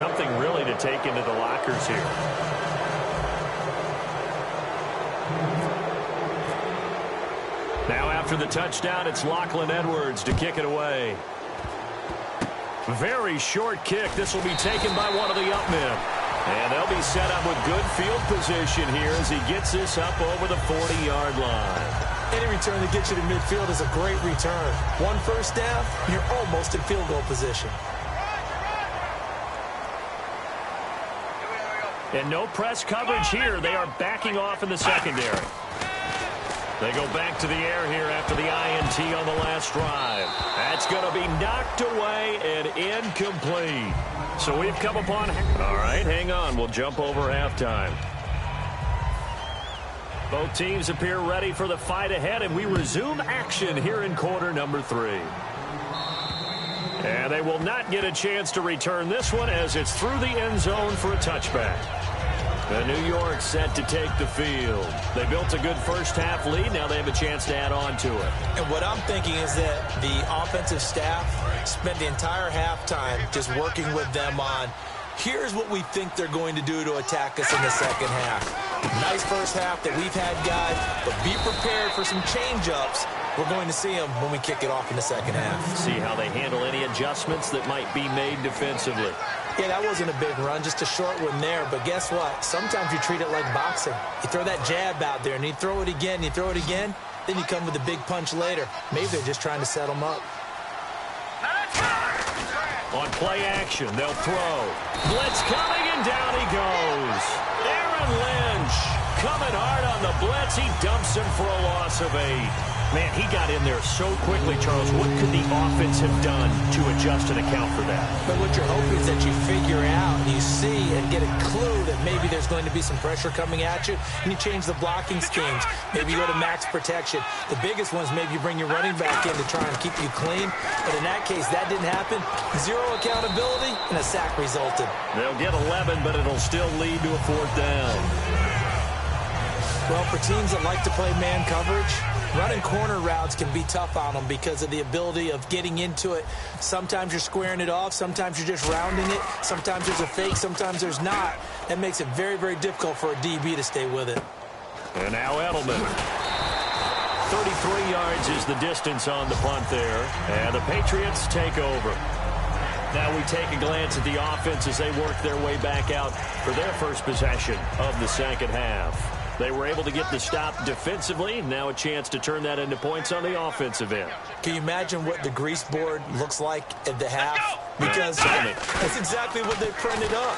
Something really to take into the lockers here. Now after the touchdown, it's Lachlan Edwards to kick it away. Very short kick. This will be taken by one of the up men. And they'll be set up with good field position here as he gets this up over the 40-yard line. Any return that gets you to midfield is a great return. One first down, you're almost in field goal position. And no press coverage here. They are backing off in the secondary. They go back to the air here after the INT on the last drive. That's going to be knocked away and incomplete. So we've come upon... All right, hang on. We'll jump over halftime. Both teams appear ready for the fight ahead, and we resume action here in quarter number 3. And they will not get a chance to return this one as it's through the end zone for a touchback. The New York set to take the field. They built a good first-half lead. Now they have a chance to add on to it. And what I'm thinking is that the offensive staff spent the entire halftime just working with them on, here's what we think they're going to do to attack us in the second half. Nice first half that we've had, guys, but be prepared for some change-ups. We're going to see them when we kick it off in the second half. See how they handle any adjustments that might be made defensively. Yeah, that wasn't a big run, just a short one there. But guess what? Sometimes you treat it like boxing. You throw that jab out there, and you throw it again, you throw it again, then you come with a big punch later. Maybe they're just trying to set them up. On play action, they'll throw. Blitz coming, and down he goes. Aaron Lynch coming hard on the blitz. He dumps him for a loss of 8. Man, he got in there so quickly, Charles. What could the offense have done to adjust and account for that? But what you're hoping is that you figure out, you see, and get a clue that maybe there's going to be some pressure coming at you, and you change the blocking schemes. Maybe you go to max protection. The biggest one is maybe you bring your running back in to try and keep you clean. But in that case, that didn't happen. Zero accountability, and a sack resulted. They'll get 11, but it'll still lead to a 4th down. Well, for teams that like to play man coverage, running corner routes can be tough on them because of the ability of getting into it. Sometimes you're squaring it off. Sometimes you're just rounding it. Sometimes there's a fake. Sometimes there's not. That makes it very, very difficult for a DB to stay with it. And now Edelman. 33 yards is the distance on the punt there. And the Patriots take over. Now we take a glance at the offense as they work their way back out for their first possession of the second half. They were able to get the stop defensively. Now a chance to turn that into points on the offensive end. Can you imagine what the grease board looks like at the half? Because that's exactly what they printed up.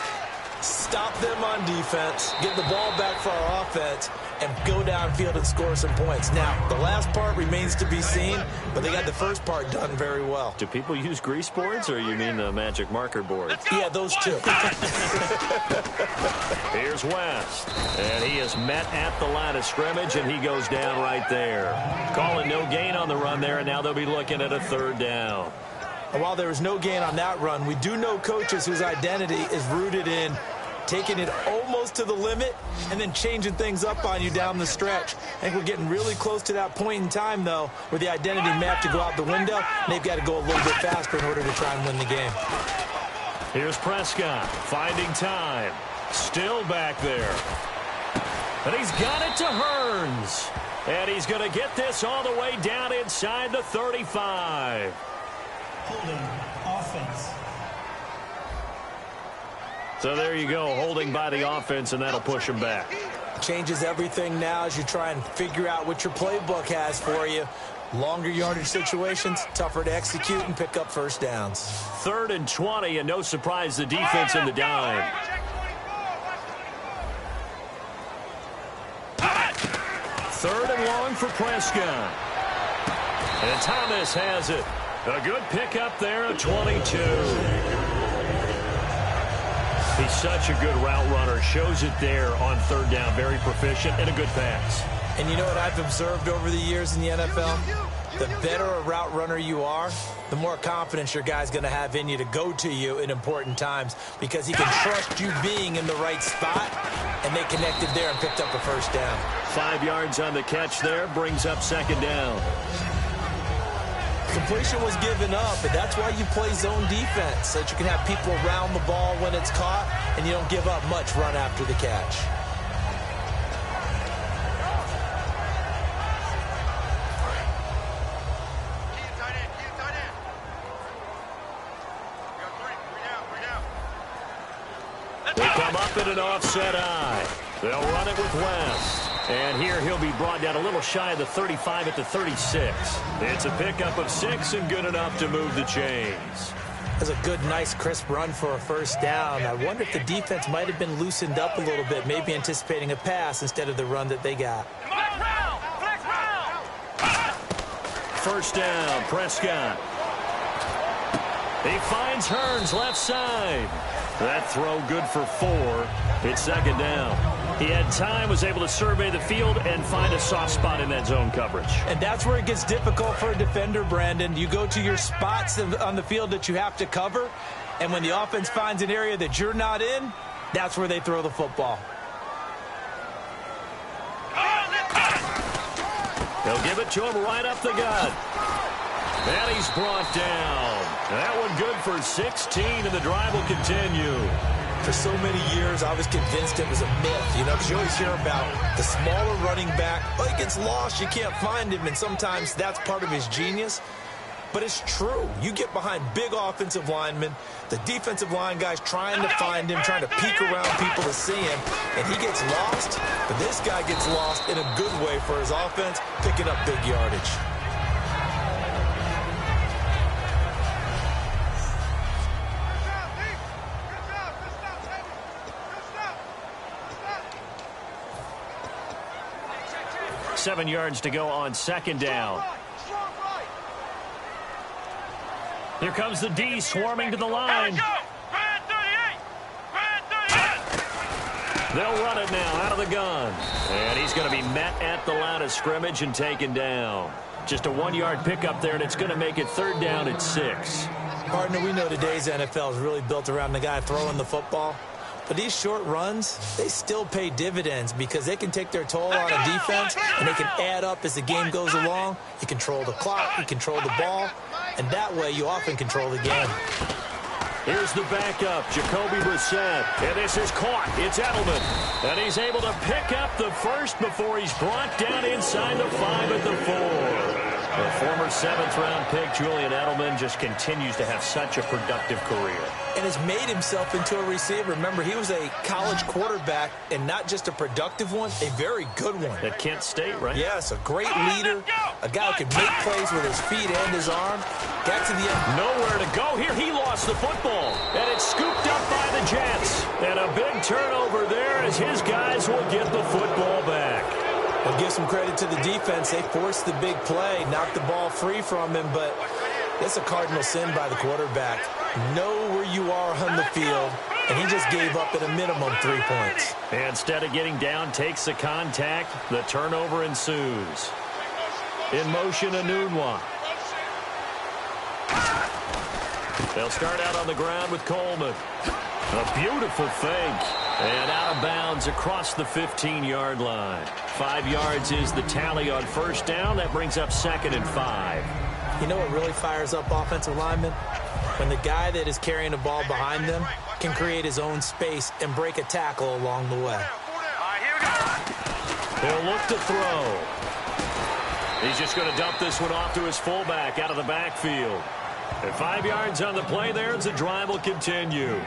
Stop them on defense, get the ball back for our offense, and go downfield and score some points. Now, the last part remains to be seen, but they got the first part done very well. Do people use grease boards, or you mean the magic marker board? Yeah, those two. Here's West, and he is met at the line of scrimmage, and he goes down right there. Calling no gain on the run there, and now they'll be looking at a 3rd down. And while there was no gain on that run, we do know coaches whose identity is rooted in taking it almost to the limit and then changing things up on you down the stretch. I think we're getting really close to that point in time, though, where the identity may have to go out the window, and they've got to go a little bit faster in order to try and win the game. Here's Prescott finding time. Still back there. And he's got it to Hearns. And he's going to get this all the way down inside the 35. Holding offense. So there you go, holding by the offense, and that'll push him back. Changes everything now as you try and figure out what your playbook has for you. Longer yardage situations, tougher to execute and pick up first downs. 3rd and 20, and no surprise, the defense in the dime. 3rd and long for Prescott. And Thomas has it. A good pickup there at 22. He's such a good route runner. Shows it there on 3rd down. Very proficient and a good pass. And you know what I've observed over the years in the NFL? The better a route runner you are, the more confidence your guy's going to have in you to go to you in important times because he can trust you being in the right spot, and they connected there and picked up a first down. 5 yards on the catch there, brings up 2nd down. Completion was given up, but that's why you play zone defense, so that you can have people around the ball when it's caught, and you don't give up much run after the catch. They come up in an offset eye. They'll run it with West. And here he'll be brought down a little shy of the 35 at the 36. It's a pickup of 6 and good enough to move the chains. That's a good, nice, crisp run for a first down. I wonder if the defense might have been loosened up a little bit, maybe anticipating a pass instead of the run that they got. First down, Prescott. He finds Hearns left side. That throw good for 4. It's second down. He had time, was able to survey the field and find a soft spot in that zone coverage. And that's where it gets difficult for a defender, Brandon. You go to your spots on the field that you have to cover, and when the offense finds an area that you're not in, that's where they throw the football. They'll give it to him right up the gut. And he's brought down. That one good for 16, and the drive will continue. For so many years, I was convinced it was a myth, because you always hear about the smaller running back. Oh, he gets lost, you can't find him, and sometimes that's part of his genius. But it's true. You get behind big offensive linemen, the defensive line guys trying to find him, trying to peek around people to see him, and he gets lost. But this guy gets lost in a good way for his offense, picking up big yardage. Seven yards to go on second down. Here comes the D swarming to the line. They'll run it now out of the gun. And he's going to be met at the line of scrimmage and taken down. Just a 1-yard pickup there, and it's going to make it third down at 6. Partner, we know today's NFL is really built around the guy throwing the football. But these short runs, they still pay dividends because they can take their toll on a defense, and they can add up as the game goes along. You control the clock, you control the ball, and that way you often control the game. Here's the backup, Jacoby Brissett, and this is caught. It's Edelman, and he's able to pick up the first before he's brought down inside the 5 at the 4. The former 7th-round pick, Julian Edelman, just continues to have such a productive career. And has made himself into a receiver. Remember, he was a college quarterback, and not just a productive one, a very good one. At Kent State, right? Yes, a great leader, a guy who can make plays with his feet and his arm. Got to the end. Nowhere to go. Here he lost the football, and it's scooped up by the Jets. And a big turnover there as his guys will get the football back. We'll give some credit to the defense. They forced the big play, knocked the ball free from him, but it's a cardinal sin by the quarterback. Know where you are on the field, and he just gave up at a minimum 3 points. And instead of getting down, takes the contact. The turnover ensues. In motion, Anunwa. They'll start out on the ground with Coleman. A beautiful fake. And out of bounds across the 15-yard line. 5 yards is the tally on first down. That brings up 2nd and 5. You know what really fires up offensive linemen? When the guy that is carrying the ball behind them can create his own space and break a tackle along the way. He'll look to throw. He's just going to dump this one off to his fullback out of the backfield. And 5 yards on the play there as the drive will continue.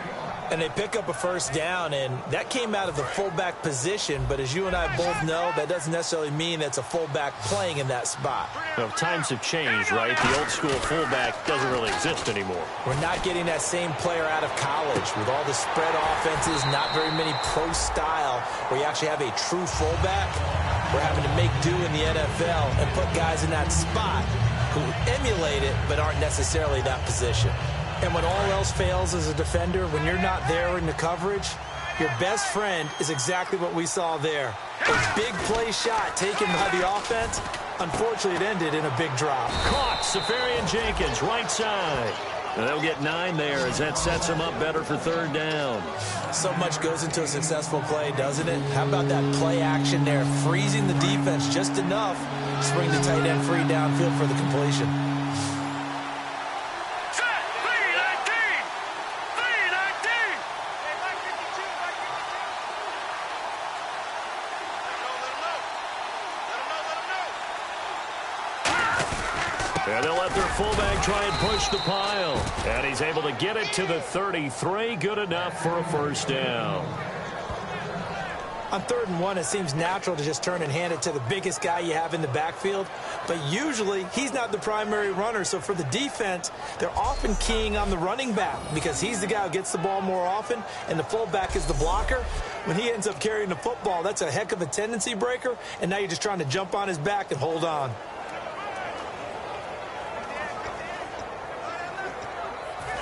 And they pick up a first down, and that came out of the fullback position. But as you and I both know, that doesn't necessarily mean it's a fullback playing in that spot. Well, times have changed, right? The old school fullback doesn't really exist anymore. We're not getting that same player out of college with all the spread offenses, not very many pro style, where you actually have a true fullback. We're having to make do in the NFL and put guys in that spot who emulate it but aren't necessarily that position. And when all else fails as a defender, when you're not there in the coverage, your best friend is exactly what we saw there. A big play shot taken by the offense. Unfortunately, it ended in a big drop. Caught, Safarian Jenkins, right side. And they'll get 9 there as that sets them up better for third down. So much goes into a successful play, doesn't it? How about that play action there, freezing the defense just enough to bring the tight end free downfield for the completion. And they'll let their fullback try and push the pile. And he's able to get it to the 33. Good enough for a first down. On 3rd and 1, it seems natural to just turn and hand it to the biggest guy you have in the backfield. But usually, he's not the primary runner. So for the defense, they're often keying on the running back because he's the guy who gets the ball more often, and the fullback is the blocker. When he ends up carrying the football, that's a heck of a tendency breaker, and now you're just trying to jump on his back and hold on.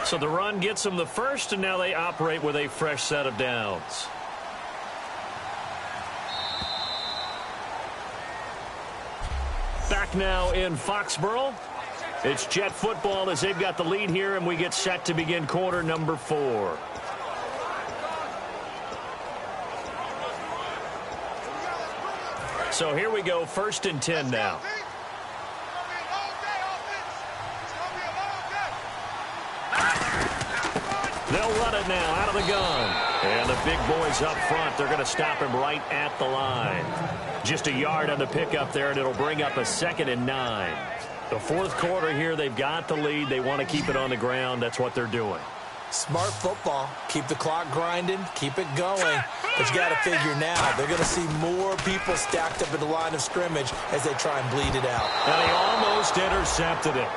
So the run gets them the first, and now they operate with a fresh set of downs. Back now in Foxborough. It's Jet football as they've got the lead here, and we get set to begin quarter number 4. So here we go, 1st and 10 now. They'll run it now out of the gun. And the big boys up front, they're going to stop him right at the line. Just a yard on the pickup there, and it'll bring up a 2nd and 9. The 4th quarter here, they've got the lead. They want to keep it on the ground. That's what they're doing. Smart football. Keep the clock grinding. Keep it going. But you got to figure now, they're going to see more people stacked up at the line of scrimmage as they try and bleed it out. And he almost intercepted it.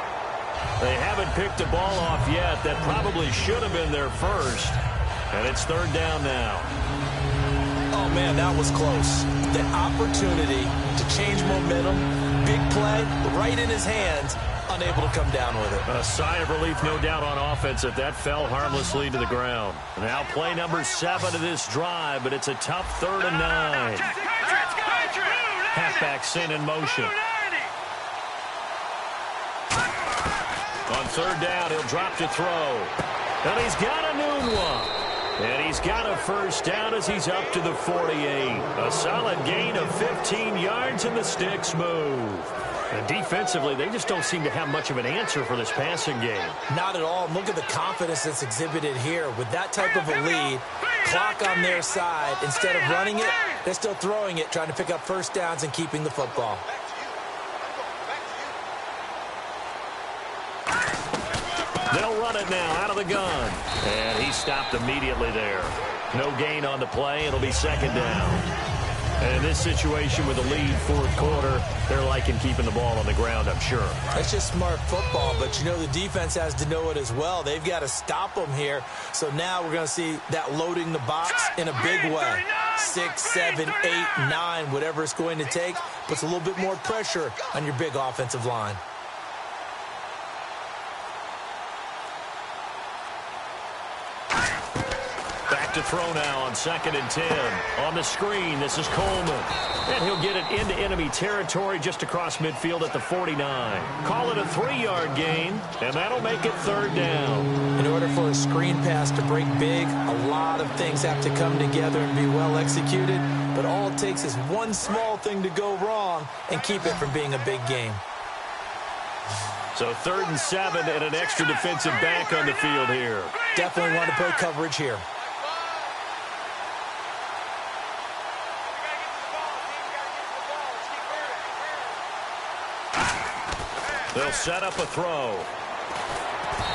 They haven't picked the ball off yet. That probably should have been their first. And it's 3rd down now. Oh, man, that was close. The opportunity to change momentum, big play, right in his hands, unable to come down with it. A sigh of relief, no doubt, on offense if that fell harmlessly to the ground. Now play number 7 of this drive, but it's a tough 3rd and 9. Halfback sent in motion. On 3rd down, he'll drop to throw. And he's got a new one. And he's got a first down as he's up to the 48. A solid gain of 15 yards, and the sticks move. And defensively, they just don't seem to have much of an answer for this passing game. Not at all. Look at the confidence that's exhibited here. With that type of a lead, clock on their side, instead of running it, they're still throwing it, trying to pick up first downs and keeping the football. They'll run it now out of the gun. And he stopped immediately there. No gain on the play. It'll be 2nd down. And in this situation with the lead 4th quarter, they're liking keeping the ball on the ground, I'm sure. That's just smart football, but you know the defense has to know it as well. They've got to stop them here. So now we're going to see that loading the box in a big way. 6, 7, 8, 9, whatever it's going to take, puts a little bit more pressure on your big offensive line. To throw now on 2nd and 10. On the screen, this is Coleman. And he'll get it into enemy territory just across midfield at the 49. Call it a 3-yard gain, and that'll make it 3rd down. In order for a screen pass to break big, a lot of things have to come together and be well executed. But all it takes is one small thing to go wrong and keep it from being a big game. So 3rd and 7 and an extra defensive back on the field here. Definitely want to play coverage here. They'll set up a throw.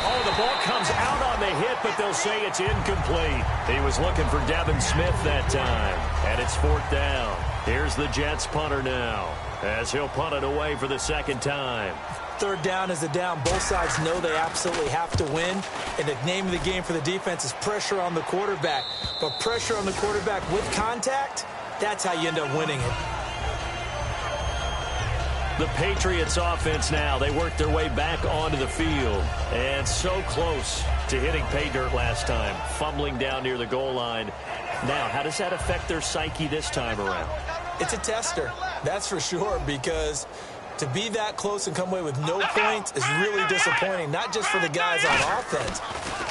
Oh, the ball comes out on the hit, but they'll say it's incomplete. He was looking for Devin Smith that time, and it's 4th down. Here's the Jets punter now, as he'll punt it away for the 2nd time. 3rd down is a down. Both sides know they absolutely have to win, and the name of the game for the defense is pressure on the quarterback. But pressure on the quarterback with contact, that's how you end up winning it. The Patriots offense now, they work their way back onto the field. And so close to hitting pay dirt last time, fumbling down near the goal line. Now, how does that affect their psyche this time around? It's a tester, that's for sure, because to be that close and come away with no points is really disappointing, not just for the guys on offense,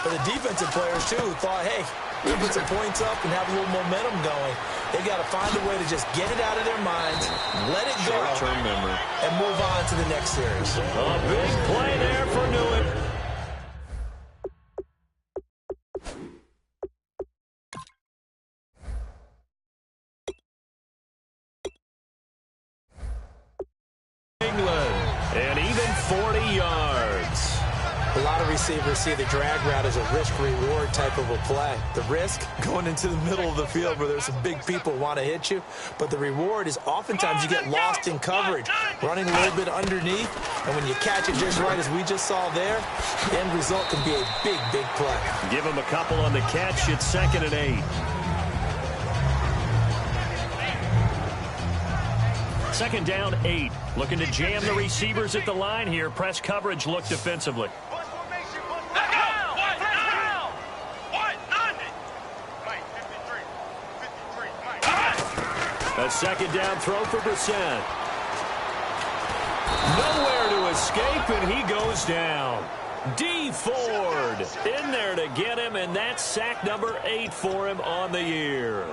but the defensive players, too, who thought, hey, we'll put some points up and have a little momentum going. They've got to find a way to just get it out of their minds, let it go, short-term memory, and move on to the next series. A big play there for Newton. England, and even 40 receivers see the drag route as a risk-reward type of a play. The risk, going into the middle of the field where there's some big people who want to hit you, but the reward is oftentimes you get lost in coverage, running a little bit underneath, and when you catch it just right as we just saw there, the end result can be a big, big play. Give him a couple on the catch. It's 2nd and 8. 2nd down, 8. Looking to jam the receivers at the line here. Press coverage look defensively. A 2nd down throw for Brissett. Nowhere to escape, and he goes down. D. Ford in there to get him, and that's sack number 8 for him on the year.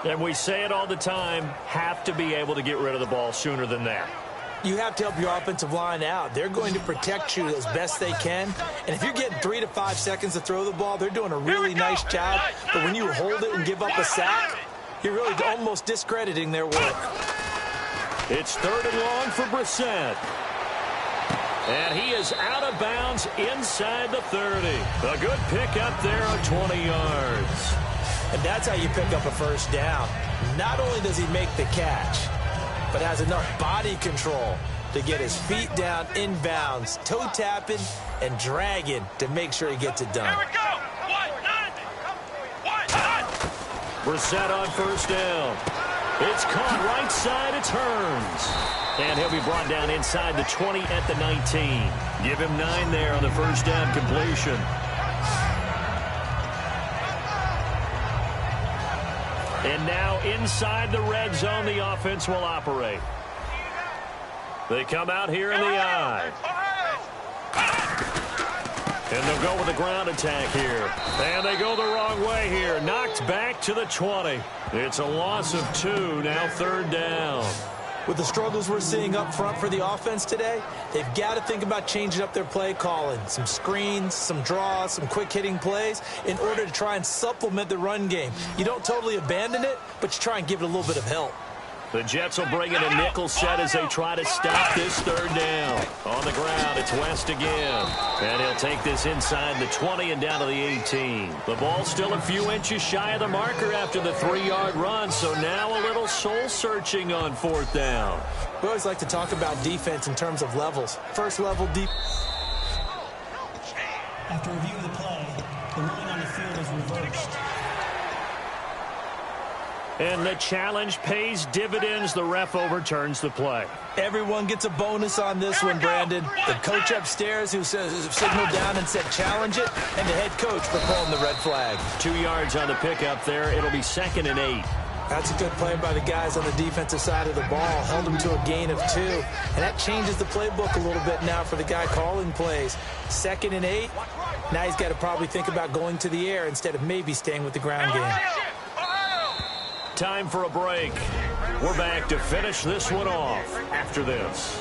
And we say it all the time, have to be able to get rid of the ball sooner than that. You have to help your offensive line out. They're going to protect you as best they can. And if you're getting 3 to 5 seconds to throw the ball, they're doing a really nice job. But when you hold it and give up a sack, you're really almost discrediting their work. It's 3rd and long for Brissett. And he is out of bounds inside the 30. A good pickup there of 20 yards. And that's how you pick up a first down. Not only does he make the catch, but has enough body control to get his feet down inbounds, toe tapping and dragging to make sure he gets it done. Here we go. Brissett on first down. It's caught right side. It's Hearns. And he'll be brought down inside the 20 at the 19. Give him 9 there on the first down completion. And now inside the red zone, the offense will operate. They come out here in the I. And they'll go with a ground attack here. And they go the wrong way here. Knocked back to the 20. It's a loss of 2. Now 3rd down. With the struggles we're seeing up front for the offense today, they've got to think about changing up their play calling. Some screens, some draws, some quick-hitting plays in order to try and supplement the run game. You don't totally abandon it, but you try and give it a little bit of help. The Jets will bring in a nickel set as they try to stop this 3rd down. On the ground, it's West again. And he'll take this inside the 20 and down to the 18. The ball's still a few inches shy of the marker after the 3-yard run, so now a little soul-searching on 4th down. We always like to talk about defense in terms of levels. First level deep. After reviewing the play, the ruling on the field is reversed. And the challenge pays dividends. The ref overturns the play. Everyone gets a bonus on this one, Brandon. The coach upstairs who signaled down and said challenge it, and the head coach for pulling the red flag. 2 yards on the pickup there. It'll be 2nd and 8. That's a good play by the guys on the defensive side of the ball. Held them to a gain of 2. And that changes the playbook a little bit now for the guy calling plays. 2nd and 8. Now he's got to probably think about going to the air instead of maybe staying with the ground game. Time for a break. We're back to finish this one off after this.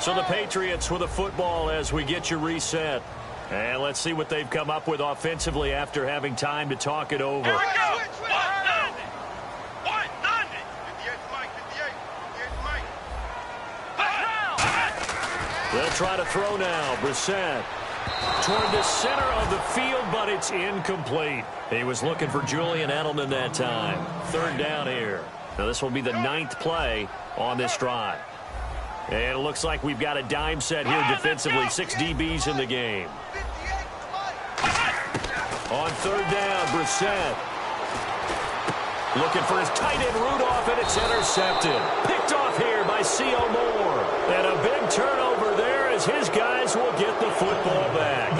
So the Patriots with a football as we get you reset. And let's see what they've come up with offensively after having time to talk it over. Here we go. They'll try to throw now. Brissett toward the center of the field, but it's incomplete. He was looking for Julian Edelman that time. 3rd down here. Now this will be the 9th play on this drive. And it looks like we've got a dime set here defensively. 6 DBs in the game. On 3rd down, Brissett looking for his tight end Rudolph, and it's intercepted. Picked off here by C.O. Moore. And a big turnover there as his guys will get the football back.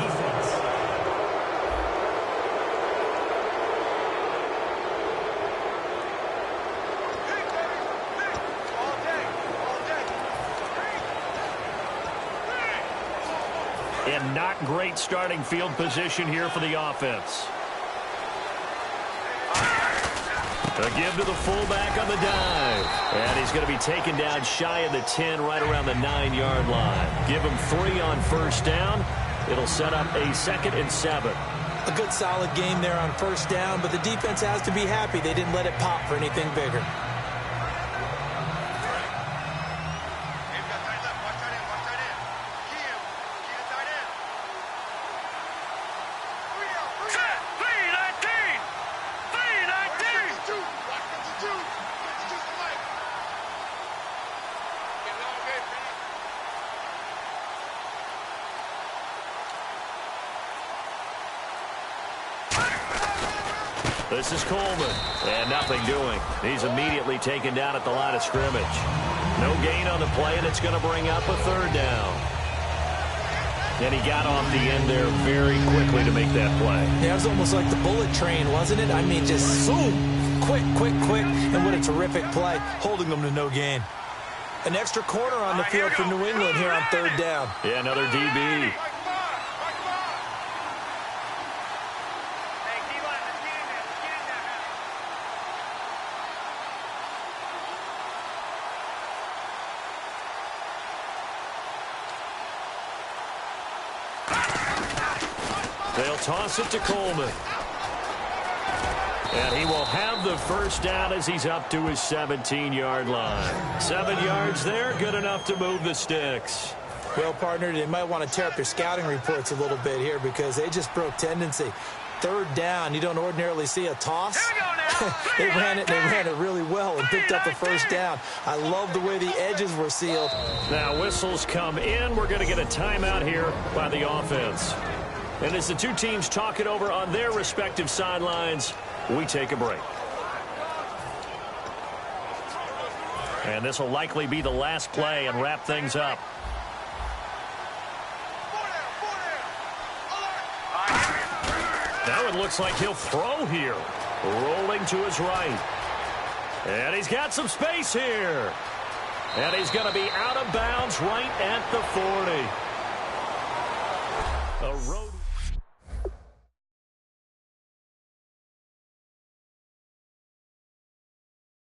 And not great starting field position here for the offense. A give to the fullback on the dive. And he's going to be taken down shy of the 10, right around the 9-yard line. Give him 3 on first down. It'll set up a 2nd and 7. A good solid game there on first down, but the defense has to be happy they didn't let it pop for anything bigger. This is Coleman. And nothing doing. He's immediately taken down at the line of scrimmage. No gain on the play, and it's going to bring up a third down. And he got off the end there very quickly to make that play. Yeah, it was almost like the bullet train, wasn't it? I mean, just zoom, quick, and what a terrific play, holding them to no gain. An extra corner on the field for New England here on third down. Yeah, another DB. They'll toss it to Coleman. And he will have the first down as he's up to his 17-yard line. 7 yards there, good enough to move the sticks. Well, partner, they might want to tear up your scouting reports a little bit here because they just broke tendency. Third down, you don't ordinarily see a toss. They ran it really well and picked up the first down. I love the way the edges were sealed. Now whistles come in. We're going to get a timeout here by the offense. And as the two teams talk it over on their respective sidelines, we take a break. And this will likely be the last play and wrap things up. Now it looks like he'll throw here. Rolling to his right. And he's got some space here. And he's going to be out of bounds right at the